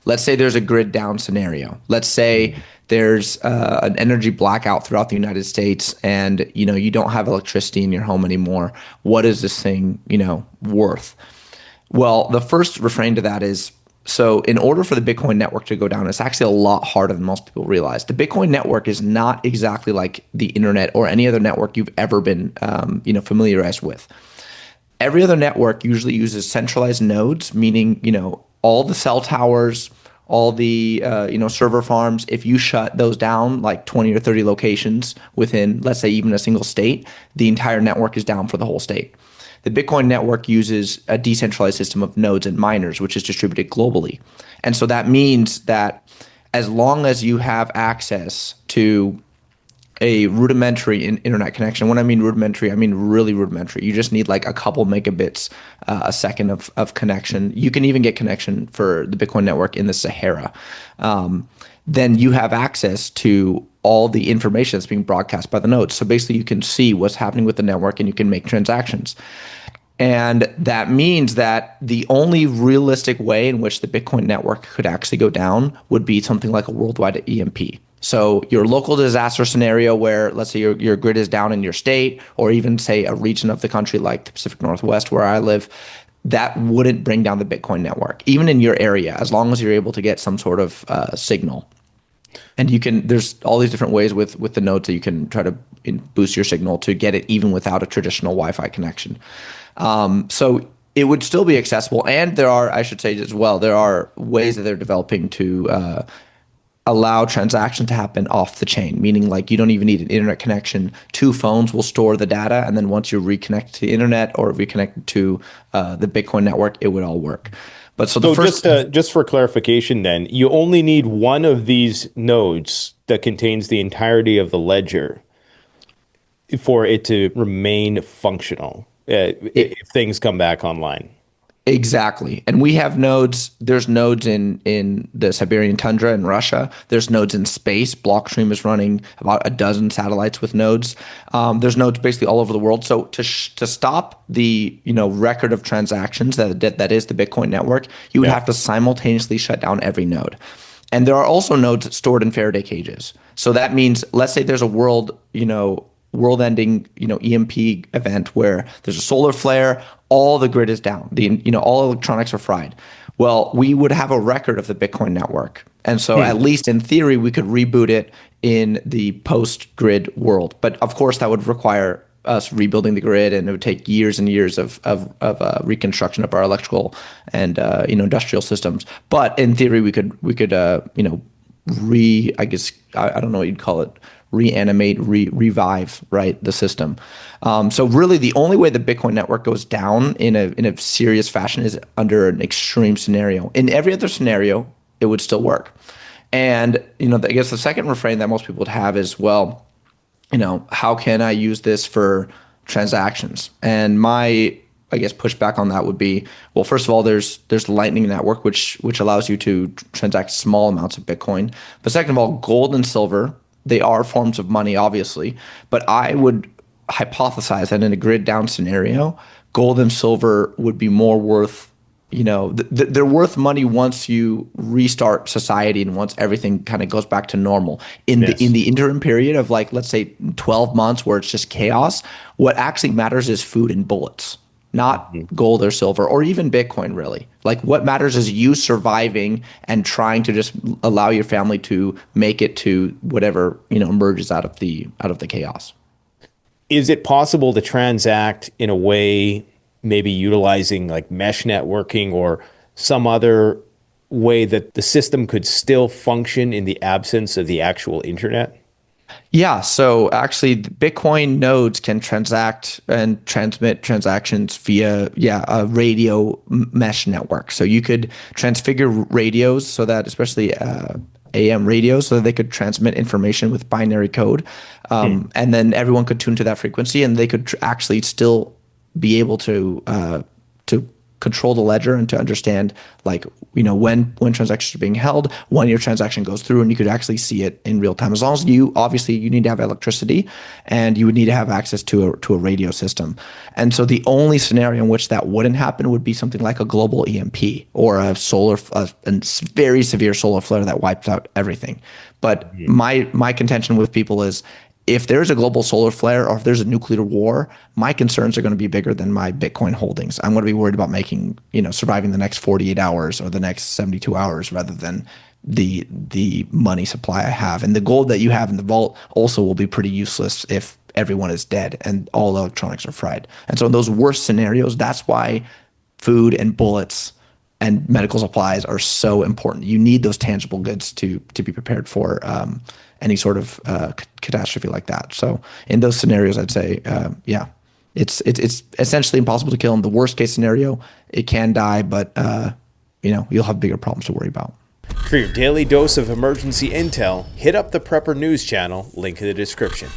Let's say there's a grid down scenario. Let's say there's an energy blackout throughout the United States, and you don't have electricity in your home anymore. What is this thing worth? Well, the first refrain to that is, so in order for the Bitcoin network to go down, it's actually a lot harder than most people realize. The Bitcoin network is not exactly like the internet or any other network you've ever been familiarized with. Every other network usually uses centralized nodes, meaning all the cell towers, all the server farms. If you shut those down, like 20 or 30 locations within, let's say, even a single state, the entire network is down for the whole state. The Bitcoin network uses a decentralized system of nodes and miners, which is distributed globally. And so that means that as long as you have access to a rudimentary internet connection. When I mean rudimentary, I mean really rudimentary. You just need like a couple megabits a second of connection. You can even get connection for the Bitcoin network in the Sahara. Then you have access to all the information that's being broadcast by the nodes. So basically you can see what's happening with the network and you can make transactions. And that means that the only realistic way in which the Bitcoin network could actually go down would be something like a worldwide EMP. So your local disaster scenario where, let's say, your grid is down in your state, or even say a region of the country like the Pacific Northwest where I live, that wouldn't bring down the Bitcoin network, even in your area, as long as you're able to get some sort of signal. And there's all these different ways with the nodes that you can try to boost your signal to get it even without a traditional Wi-Fi connection. So it would still be accessible. And there are, I should say as well, there are ways that they're developing to allow transaction to happen off the chain, meaning like you don't even need an internet connection. Two phones will store the data, and then once you're reconnected to the internet or reconnected to the Bitcoin network, it would all work. But so just for clarification, then you only need one of these nodes that contains the entirety of the ledger for it to remain functional if things come back online. Exactly. And we have nodes. There's nodes in the Siberian tundra in Russia. There's nodes in space. Blockstream is running about a dozen satellites with nodes. There's nodes basically all over the world. So to stop the record of transactions that is the Bitcoin network, you would have to simultaneously shut down every node. And there are also nodes stored in Faraday cages. So that means, let's say there's a world-ending, EMP event where there's a solar flare, all the grid is down, all electronics are fried. Well, we would have a record of the Bitcoin network. And so at least in theory, we could reboot it in the post-grid world. But of course, that would require us rebuilding the grid, and it would take years and years of reconstruction of our electrical and industrial systems. But in theory, we could I guess I don't know what you'd call it, reanimate, revive, right, the system. So really the only way the Bitcoin network goes down in a serious fashion is under an extreme scenario. In every other scenario, it would still work. And, I guess the second refrain that most people would have is, well, how can I use this for transactions? And my, I guess, pushback on that would be, well, first of all, there's the Lightning Network, which allows you to transact small amounts of Bitcoin. But second of all, gold and silver, they are forms of money, obviously. But I would hypothesize that in a grid down scenario, gold and silver would be more worth, they're worth money once you restart society and once everything kind of goes back to normal. In the interim period of, like, let's say 12 months where it's just chaos, what actually matters is food and bullets, not gold or silver or even Bitcoin, really. Like, what matters is you surviving and trying to just allow your family to make it to whatever, emerges out of the chaos. Is it possible to transact in a way, maybe utilizing like mesh networking or some other way that the system could still function in the absence of the actual internet? Yeah, so actually, the Bitcoin nodes can transact and transmit transactions via a radio mesh network. So you could transfigure radios so that, especially AM radios, so that they could transmit information with binary code, and then everyone could tune to that frequency, and they could actually still be able to control the ledger and to understand like when transactions are being held, when your transaction goes through, and you could actually see it in real time. As long as you need to have electricity, and you would need to have access to a radio system. And so the only scenario in which that wouldn't happen would be something like a global EMP or a very severe solar flare that wipes out everything. But my contention with people is, if there's a global solar flare or if there's a nuclear war, my concerns are going to be bigger than my Bitcoin holdings. I'm going to be worried about surviving the next 48 hours or the next 72 hours rather than the money supply I have. And the gold that you have in the vault also will be pretty useless if everyone is dead and all electronics are fried. And so in those worst scenarios, that's why food and bullets and medical supplies are so important. You need those tangible goods to be prepared for any sort of catastrophe like that. So in those scenarios, I'd say, it's essentially impossible to kill. In the worst case scenario, it can die, but you'll have bigger problems to worry about. For your daily dose of emergency intel, hit up the Prepper News channel, link in the description.